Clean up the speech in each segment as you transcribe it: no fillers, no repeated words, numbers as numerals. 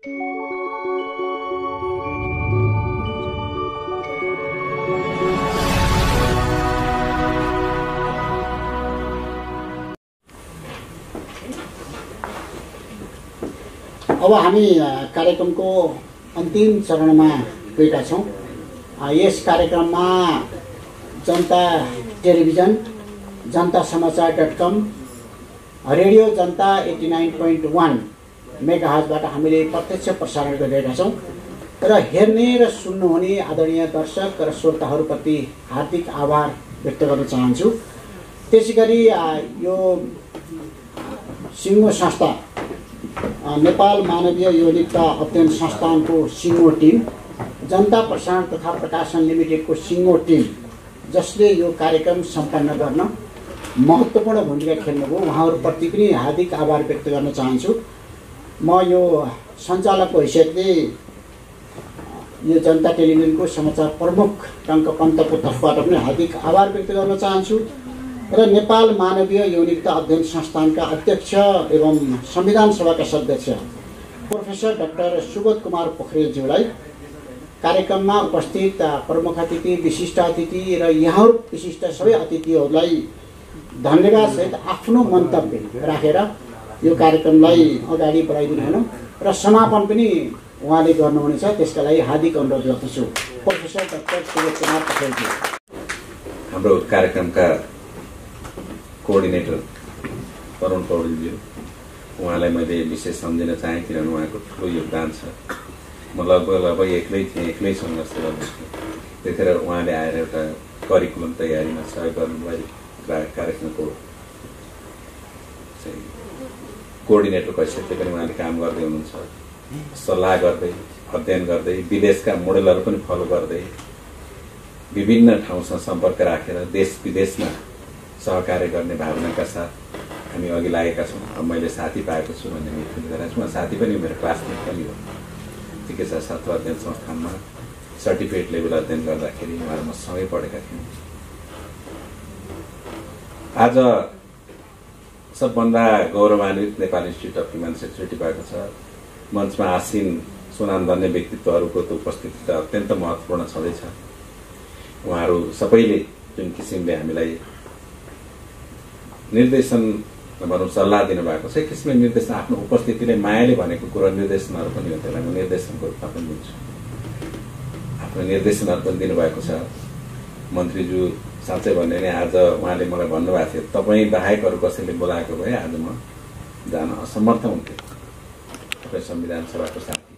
अब हामी कार्यक्रमको अन्तिम चरणमा गएका छौँ। यस कार्यक्रममा जनता टेलिभिजन, जनता समाचार.com, रेडियो जनता 89.1 मेगाहर्जबाट हामीले प्रत्यक्ष प्रसारण गरिरहेका छौँ र हेर्ने र सुन्नुहुने आदरणीय दर्शक र श्रोताहरूप्रति हार्दिक आभार व्यक्त गर्न चाहन्छु। त्यसैगरी यो सिङ्गो संस्था नेपाल मानवीय यौनिकता अध्ययन संस्थानको सिङ्गो टिम, जनता प्रसारण तथा प्रकाशन लिमिटेडको सिङ्गो टिम, जसले यो कार्यक्रम सम्पन्न गर्न महत्त्वपूर्ण भूमिका खेल्नुभयो, उहाँहरूप्रति पनि हार्दिक आभार व्यक्त गर्न चाहन्छु। म यो सञ्चालकको हैसियतले यो जनता टेलिभिजनको समाचार प्रमुख टङ्क पन्तको तर्फबाट पनि हार्दिक आभार व्यक्त गर्न चाहन्छु र नेपाल मानवीय यौनिकता अध्ययन संस्थानका अध्यक्ष एवं संविधान सभाका सदस्य प्रोफेसर डाक्टर सुबोध कुमार पोखरेलज्यूलाई, कार्यक्रममा उपस्थित प्रमुख अतिथि, विशिष्ट अतिथि र यहाँहरू विशिष्ट सबै अतिथिहरूलाई धन्यवाद सहित आफ्नो मन्तव्य राखेर यो कार्यक्रमलाई अगाडि बढाइदिनु हुन र समापन पनि उहाँले गर्नुहुनेछ, त्यसका लागि हार्दिक अनुरोध गर्दछु। प्रोफेसर डाक्टर सुबोध कुमार पोखरेलज्यू। हाम्रो कार्यक्रमका कोअर्डिनेटर तरुण पौडेलज्यू, उहाँलाई मैले विशेष सम्झिन चाहेँ किनभने उहाँको ठुलो योगदान छ। म लगभग एक्लै थिएँ, एक्लै सङ्घर्ष गर्दैछु। त्यतिखेर उहाँले आएर एउटा करिकुलम तयारीमा सहयोग गर्नुभयो। कार्यक्रमको कोअर्डिनेटरको हैसियतले पनि उहाँले काम गर्दै हुनुहुन्छ, सल्लाह गर्दै, अध्ययन गर्दै, विदेशका मोडेलहरू पनि फलो गर्दै, विभिन्न ठाउँसँग सम्पर्क राखेर देश विदेशमा सहकार्य गर्ने भावनाका साथ हामी अघि लागेका छौँ। अब मैले साथी पाएको छु भन्ने मिथिल गरेको छु। उहाँ साथी पनि मेरो क्लासमेट पनि हो। चिकित्सा शास्त्र अध्ययन संस्थानमा सर्टिफिकेट लेभल अध्ययन गर्दाखेरि उहाँहरू म सँगै पढेका थियौँ। आज सबभन्दा गौरवान्वित नेपाल इन्स्टिच्युट अफ ह्युमन सेक्सुअलिटीबाट छ मञ्चमा आसीन सुनामधन्य व्यक्तित्वहरूको त उपस्थिति त अत्यन्त महत्त्वपूर्ण छँदैछ। उहाँहरू सबैले जुन किसिमले हामीलाई निर्देशन भनौँ सल्लाह दिनुभएको छ, एक किसिमले निर्देशन आफ्नो उपस्थितिले मायाले भनेको कुरा निर्देशनहरू पनि हो, त्यसलाई म निर्देशनको रूपमा पनि दिन्छु। आफ्नो निर्देशनहरू पनि दिनुभएको छ मन्त्रीज्यू। साँच्चै भन्ने नै आज उहाँले मलाई भन्नुभएको थियो, तपाईँ बाहेक अरू कसैले बोलाएको भए आज म जान असमर्थ हुन्थेँ। तपाईँ संविधान सभाको साथी,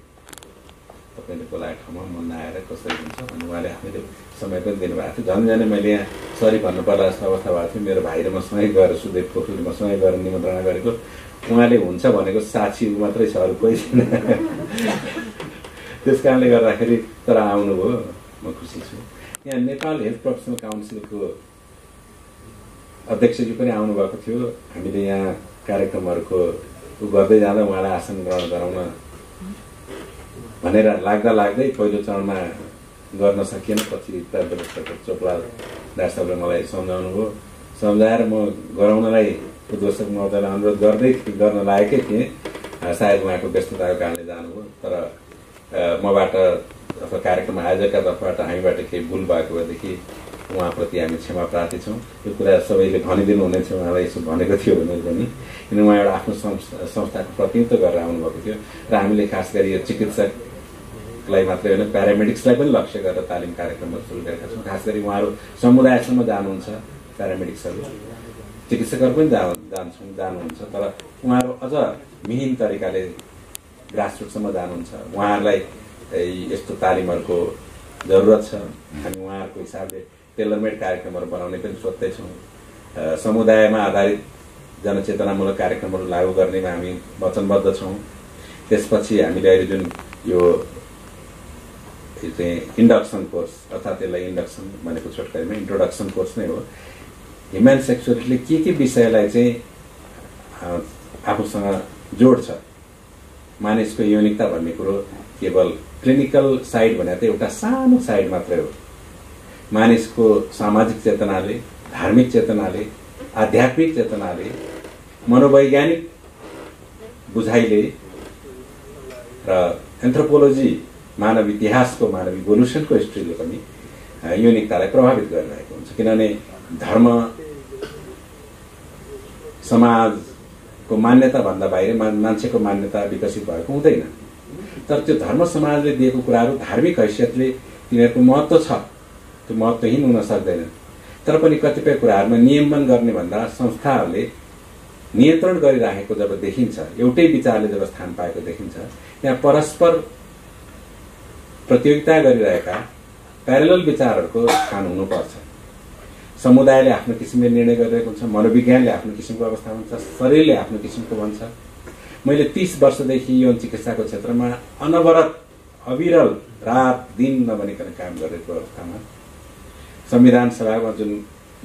तपाईँले बोलाएको ठाउँमा म नआएर कसरी हुन्छ भने उहाँले आफैले समय पनि दिनुभएको थियो। झन् मैले यहाँ सरी भन्नु पर्ला जस्तो अवस्था भएको थियो। मेरो भाइ र म सँगै गएर सुदेव पोखरेल म सँगै गएर निमन्त्रणा गरेको। उहाँले हुन्छ भनेको साक्षी मात्रै छ, अरू कोही छैन। त्यस कारणले गर्दाखेरि तर आउनुभयो, म खुसी छु। यहाँ नेपाल हेल्थ प्रोफेसनल काउन्सिलको अध्यक्षज्यू पनि आउनुभएको थियो। हामीले यहाँ कार्यक्रमहरूको गर्दै जाँदा उहाँलाई आसन ग्रहण गराउन भनेर लाग्दै पहिलो चरणमा गर्न सकिएन। पछि डाक्टर चोपडा डाक्टर साहबले मलाई सम्झाउनु भयो। सम्झाएर म गराउनलाई उद्घोषक महोदयलाई अनुरोध गर्न लागेकै थिएँ। सायद उहाँको व्यस्तताको कारणले जानुभयो। तर मबाट अथवा कार्यक्रम आयोजकका तर्फबाट हामीबाट केही भुल भएको भएदेखि उहाँप्रति हामी क्षमा प्रार्थी छौँ। यो कुरा सबैले भनिदिनु हुनेछ, उहाँलाई यसो भनेको थियो भने पनि, किन उहाँ एउटा आफ्नो संस्थाको प्रतिनिधित्व गरेर आउनुभएको थियो र हामीले खास गरी यो चिकित्सकलाई मात्रै होइन प्यारामेडिक्सलाई पनि लक्ष्य गरेर तालिम कार्यक्रमहरू सुरु गरेका छौँ। खास गरी उहाँहरू समुदायसम्म जानुहुन्छ, प्यारामेडिक्सहरू, चिकित्सकहरू पनि जानुहुन्छ, तर उहाँहरू अझ मिहिन तरिकाले ग्रासरुटसम्म जानुहुन्छ। उहाँहरूलाई यस्तो तालिमहरूको जरुरत छ। हामी उहाँहरूको हिसाबले टेलरमेड कार्यक्रमहरू बनाउने पनि सोच्दैछौँ। समुदायमा आधारित जनचेतनामूलक कार्यक्रमहरू लागू गर्नेमा हामी वचनबद्ध छौँ। त्यसपछि हामीले अहिले जुन यो चाहिँ इन्डक्सन कोर्स, अर्थात् यसलाई इन्डक्सन भनेको छोटकरीमा इन्ट्रोडक्सन कोर्स नै हो। ह्युमन सेक्सुअलिटीले के विषयलाई चाहिँ आफूसँग जोड्छ, मानिसको यौनिकता भन्ने कुरो केवल क्लिनिकल साइड भने त एउटा सानो साइड मात्रै हो। मानिसको सामाजिक चेतनाले, धार्मिक चेतनाले, आध्यात्मिक चेतनाले, मनोवैज्ञानिक बुझाइले र एन्थ्रोपोलोजी मानव इतिहासको मानव इभोल्युसनको हिस्ट्रीले पनि यौनिकतालाई प्रभावित गरिरहेको हुन्छ। किनभने धर्म समाजको मान्यता भन्दा बाहिर मान्छेको मान्यता विकसित भएको हुँदैन। तर त्यो धर्म समाजले दिएको कुराहरू धार्मिक हैसियतले तिनीहरूको महत्त्व छ, त्यो महत्त्वहीन हुन सक्दैन। तर पनि कतिपय कुराहरूमा नियमन गर्ने भन्दा संस्थाहरूले नियन्त्रण गरिराखेको जब देखिन्छ, एउटै विचारले जब स्थान पाएको देखिन्छ, त्यहाँ परस्पर प्रतियोगिता गरिरहेका प्यारेलल विचारहरूको स्थान हुनुपर्छ। समुदायले आफ्नो किसिमले निर्णय गरिरहेको हुन्छ, मनोविज्ञानले आफ्नो किसिमको अवस्था भन्छ, शरीरले आफ्नो किसिमको भन्छ। मैले 30 वर्षदेखि यौन चिकित्साको क्षेत्रमा अनवरत अविरल रात दिन नभनिकन काम गरेको अवस्थामा संविधान सभामा जुन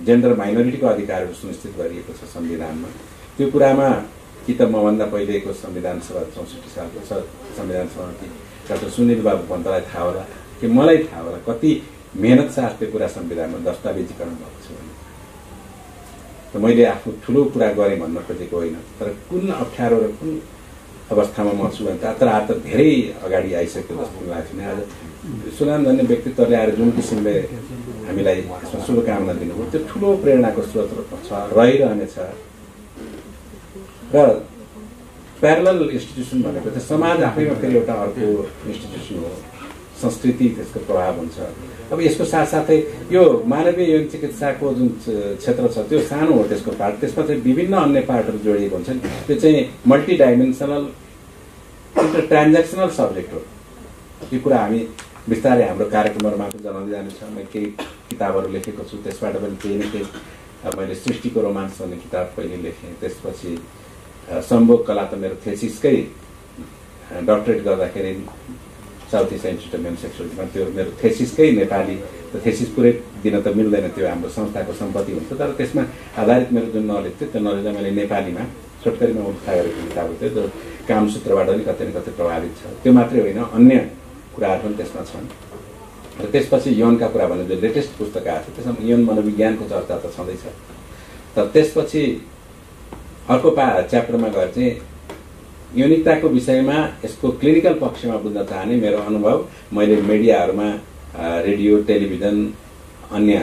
जेन्डर माइनोरिटीको अधिकारहरू सुनिश्चित गरिएको छ संविधानमा, त्यो कुरामा कि त मभन्दा पहिलेको संविधान सभा 64 सालको संविधान सभामा डाक्टर सुनिल बाबु पन्तलाई थाहा होला कि मलाई थाहा होला कति मेहनत साथ त्यो कुरा संविधानमा दस्तावेजीकरण भएको छ भने। त मैले आफ्नो ठुलो कुरा गरेँ भन्न खोजेको होइन, तर कुन अप्ठ्यारो र कुन अवस्थामा म छु भने तात्र धेरै अगाडि आइसक्यो जस्तो लाग्छ। आज सुनाम धन्य व्यक्तित्वले आएर जुन किसिमले हामीलाई यसमा शुभकामना दिनुभयो त्यो ठुलो प्रेरणाको स्रोत छ, रहिरहनेछ। र प्यारलल इन्स्टिट्युसन भनेको चाहिँ समाज आफैमा फेरि एउटा अर्को इन्स्टिट्युसन हो, संस्कृति त्यसको प्रभाव हुन्छ। अब यसको साथसाथै यो मानवीय यौन चिकित्साको जुन क्षेत्र छ त्यो सानो हो त्यसको पार्ट, त्यसमा चाहिँ विभिन्न अन्य पार्टहरू जोडिएको हुन्छन्। त्यो चाहिँ मल्टिडाइमेन्सनल इन्टर ट्रान्जेक्सनल सब्जेक्ट हो। यो कुरा हामी बिस्तारै हाम्रो कार्यक्रमहरूमा जनाउँदै जानेछौँ। मैले केही किताबहरू लेखेको छु, त्यसबाट पनि केही न केही मैले सृष्टिको रोमान्स भन्ने किताब पहिले लेखेँ। त्यसपछि सम्भोग कला त मेरो थेसिसकै डक्टरेट गर्दाखेरि south east institute of men सेक्सुअलिटीमा त्यो मेरो थेसिसकै नेपाली, त थेसिस पुरै दिन त मिल्दैन, त्यो हाम्रो संस्थाको सम्पत्ति हुन्छ। तर त्यसमा आधारित मेरो जुन नलेज थियो त्यो नलेजलाई मैले नेपालीमा छोटकरीमा उल्था गरेको किताब थियो, जो कामसूत्रबाट पनि कतै न कतै प्रभावित छ। त्यो मात्रै होइन, अन्य कुराहरू पनि त्यसमा छन्। र त्यसपछि यौनका कुरा भने जो लेटेस्ट पुस्तक आएको छ त्यसमा यौन मनोविज्ञानको चर्चा त छँदैछ। तर त्यसपछि अर्को च्याप्टरमा गएर चाहिँ यौनिकताको विषयमा यसको क्लिनिकल पक्षमा बुझ्न चाहने मेरो अनुभव, मैले मिडियाहरूमा रेडियो टेलिभिजन अन्य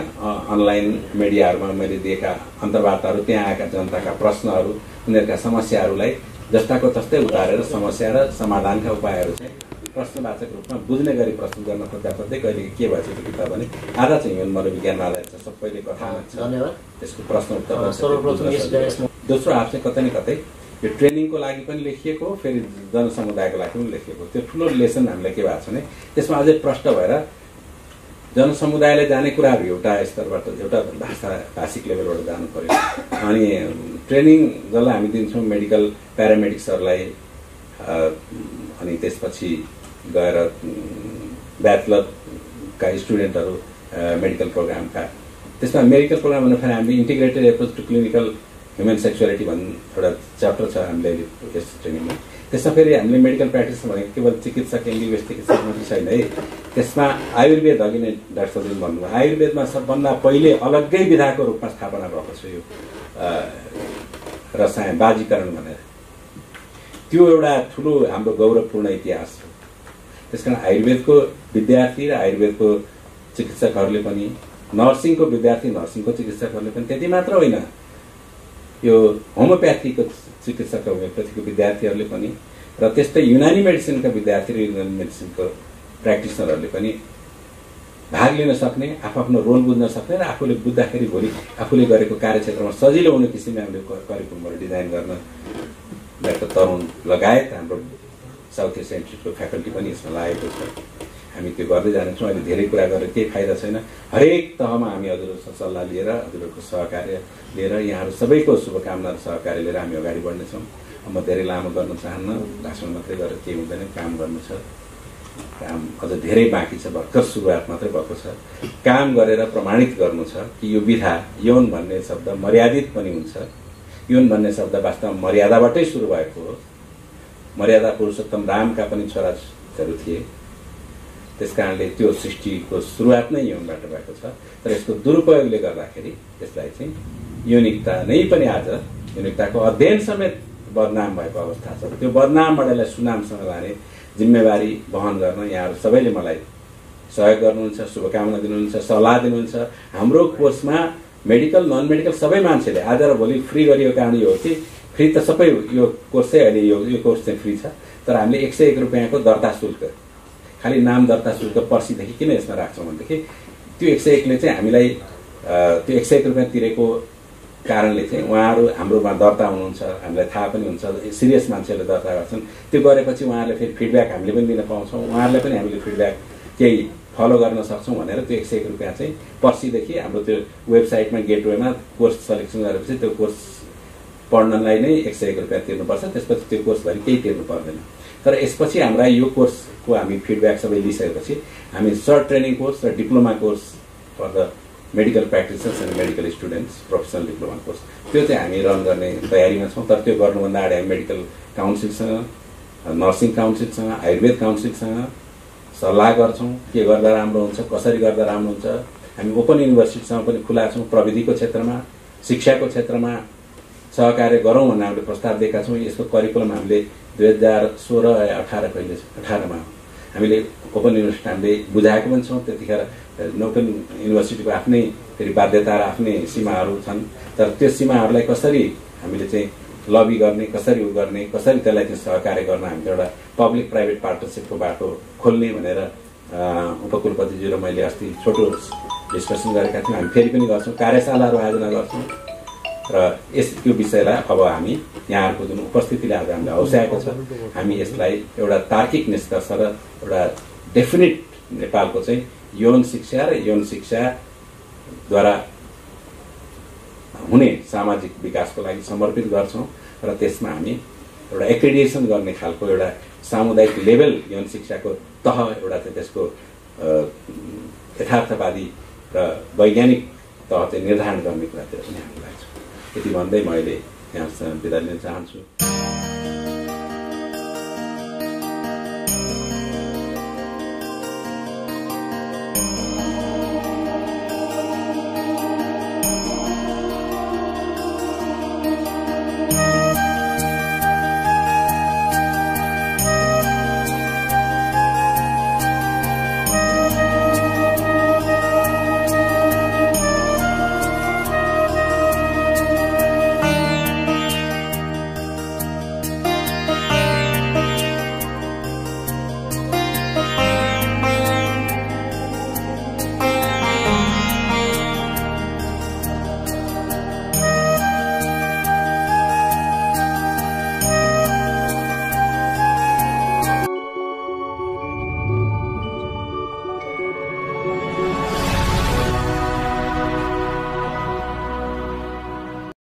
अनलाइन मिडियाहरूमा मैले दिएका अन्तर्वार्ताहरू, त्यहाँ आएका जनताका प्रश्नहरू, उनीहरूका समस्याहरूलाई जस्ताको तस्तै उतारेर समस्या र समाधानका उपायहरू चाहिँ प्रश्नवाचक रूपमा बुझ्ने गरी प्रस्तुत गर्न खोज्दा खोज्दै कहिले के भएछ त्यो किताब भने आधा चाहिँ यौन मनोविज्ञानमा आधारित छ, सबैले कथामा छ, त्यसको प्रश्न उत्तर। दोस्रो हाफ चाहिँ कतै न कतै यो ट्रेनिङको लागि पनि लेखिएको हो, फेरि जनसमुदायको लागि पनि लेखिएको। त्यो ठुलो लेसन हामीलाई के भएको छ भने त्यसमा अझै प्रष्ट भएर जनसमुदायले जाने कुराहरू एउटा स्तरबाट, एउटा भाषिक लेभलबाट जानु पर्यो। अनि ट्रेनिङ जसलाई हामी दिन्छौँ मेडिकल प्यारामेडिक्सहरूलाई, अनि त्यसपछि गएर ब्याचलरका स्टुडेन्टहरू मेडिकल प्रोग्रामका, त्यसमा मेडिकल प्रोग्राम भन्दा फेरि हामीले integrated approach to clinical human sexuality भन्ने एउटा च्याप्टर छ हामीले यस ट्रेनिङमा। त्यसमा फेरि हामीले मेडिकल प्र्याक्टिस भनेको केवल चिकित्सक एमबिबिएस चिकित्सक मात्रै छैन है, त्यसमा आयुर्वेद अघि नै डाक्टर साहबले भन्नुभयो, आयुर्वेदमा सबभन्दा पहिले अलग्गै विधाको रूपमा स्थापना भएको छ यो रसायन बाजीकरण भनेर। त्यो एउटा ठुलो हाम्रो गौरवपूर्ण इतिहास हो। त्यसकारण आयुर्वेदको विद्यार्थी र आयुर्वेदको चिकित्सकहरूले पनि, नर्सिङको विद्यार्थी नर्सिङको चिकित्सकहरूले पनि, त्यति मात्र होइन यो होमियोप्याथीको चिकित्सक होमियोप्याथीको विद्यार्थीहरूले पनि, र त्यस्तै युनानी मेडिसिनका विद्यार्थी र युनानी मेडिसिनको प्र्याक्टिसनरहरूले पनि भाग लिन सक्ने, आफ्नो रोल बुझ्न सक्ने र आफूले बुझ्दाखेरि भोलि आफूले गरेको कार्यक्षेत्रमा सजिलो हुने किसिमले हामीले करिकुलमहरू डिजाइन गर्न डाक्टर तरुण लगायत हाम्रो साउथ इस्ट इन्स्टिट्युटको फ्याकल्टी पनि यसमा लागेको छ। हामी त्यो गर्दै जानेछौँ। अहिले धेरै कुरा गरेर केही फाइदा छैन। हरेक तहमा हामी हजुरहरूको सल्लाह लिएर, हजुरहरूको सहकार्य लिएर, यहाँहरू सबैको शुभकामना र सहकार्य लिएर हामी अगाडि बढ्नेछौँ। म धेरै लामो गर्न चाहन्न, भाषण मात्रै गरेर केही हुँदैन, काम गर्नु छ। काम अझ धेरै बाँकी छ, भर्खर सुरुवात मात्रै भएको छ। काम गरेर प्रमाणित गर्नु छ कि यो विधा, यौन भन्ने शब्द मर्यादित पनि हुन्छ। यौन भन्ने शब्द वास्तवमा मर्यादाबाटै सुरु भएको हो। मर्यादा पुरुषोत्तम रामका पनि छोराछोरीहरू थिए, त्यसकारणले त्यो सृष्टिको सुरुवात नै यौनबाट भएको छ। तर यसको दुरुपयोगले गर्दाखेरि यसलाई चाहिँ यौनिकता नै पनि आज यौनिकताको अध्ययन समेत बदनाम भएको अवस्था छ। त्यो बदनामबाट यसलाई सुनामसँग लाने जिम्मेवारी वहन गर्न यहाँहरू सबैले मलाई सहयोग गर्नुहुन्छ, शुभकामना दिनुहुन्छ, सल्लाह दिनुहुन्छ। हाम्रो कोर्समा मेडिकल नन मेडिकल सबै मान्छेले आज र भोलि फ्री गरिएको कारण यो हो कि फ्री त सबै यो कोर्स चाहिँ अहिले यो कोर्स चाहिँ फ्री छ, तर हामीले 101 रुपियाँको दर्ता शुल्क, खालि नाम दर्ता शुल्क पर्सिदेखि किन यसमा राख्छौँ भनेदेखि त्यो 101ले चाहिँ हामीलाई त्यो 101 रुपियाँ तिरेको कारणले चाहिँ उहाँहरू हाम्रोमा दर्ता हुनुहुन्छ, हामीलाई थाहा पनि हुन्छ, सिरियस मान्छेहरूले दर्ता गर्छन्। त्यो गरेपछि उहाँहरूले फेरि फिडब्याक हामीले पनि दिन पाउँछौँ, उहाँहरूलाई पनि हामीले फिडब्याक केही फलो गर्न सक्छौँ भनेर त्यो 101 रुपियाँ चाहिँ पर्सिदेखि हाम्रो त्यो वेबसाइटमा गेटवेमा कोर्स सेलेक्सन गरेपछि त्यो कोर्स पढ्नलाई नै 101 रुपियाँ तिर्नुपर्छ। त्यसपछि त्यो कोर्सभरि केही तिर्नु पर्दैन। तर यसपछि हाम्रा यो कोर्सको हामी फिडब्याक सबै लिइसकेपछि हामी सर्ट ट्रेनिङ कोर्स र diploma course for the medical practitioners and medical students professional diploma course त्यो चाहिँ हामी रन गर्ने तयारीमा छौँ। तर त्यो गर्नुभन्दा अगाडि हामी मेडिकल काउन्सिलसँग, नर्सिङ काउन्सिलसँग, आयुर्वेद काउन्सिलसँग सल्लाह गर्छौँ के गर्दा राम्रो हुन्छ, कसरी गर्दा राम्रो हुन्छ। हामी ओपन युनिभर्सिटीसँग पनि खुला छौँ, प्रविधिको क्षेत्रमा, शिक्षाको क्षेत्रमा सहकार्य गरौँ भनेर हामीले प्रस्ताव दिएका छौँ। यसको करिकुलम हामीले 2016 या 18मा हामीले ओपन युनिभर्सिटी हामीले बुझाएको पनि छौँ। त्यतिखेर ओपन युनिभर्सिटीको आफ्नै फेरि बाध्यता र आफ्नै सीमाहरू छन्, तर त्यो सीमाहरूलाई कसरी हामीले चाहिँ लबी गर्ने, कसरी गर्ने, कसरी त्यसलाई चाहिँ सहकार्य गर्न हामीले एउटा पब्लिक प्राइभेट पार्टनरसिपको बाटो खोल्ने भनेर उपकुलपतिज्यू र मैले अस्ति छोटो डिस्कसन गरेका थियौँ। हामी फेरि पनि गर्छौँ, कार्यशालाहरू आयोजना गर्छौँ र यो विषयलाई अब हामी यहाँहरूको जुन उपस्थितिले आज हामीलाई हौस्याएको छ, हामी यसलाई एउटा तार्किक निष्कर्ष र एउटा डेफिनिट नेपालको चाहिँ यौन शिक्षा र यौन शिक्षाद्वारा हुने सामाजिक विकासको लागि समर्पित गर्छौँ र त्यसमा हामी एउटा एक्रेडिटेसन गर्ने खालको एउटा सामुदायिक लेभल यौन शिक्षाको तह एउटा चाहिँ त्यसको यथार्थवादी र वैज्ञानिक तह चाहिँ निर्धारण गर्ने कुरातिर पनि हामी लाग्छौँ। यति भन्दै मैले यहाँसँग बिदा लिन चाहन्छु।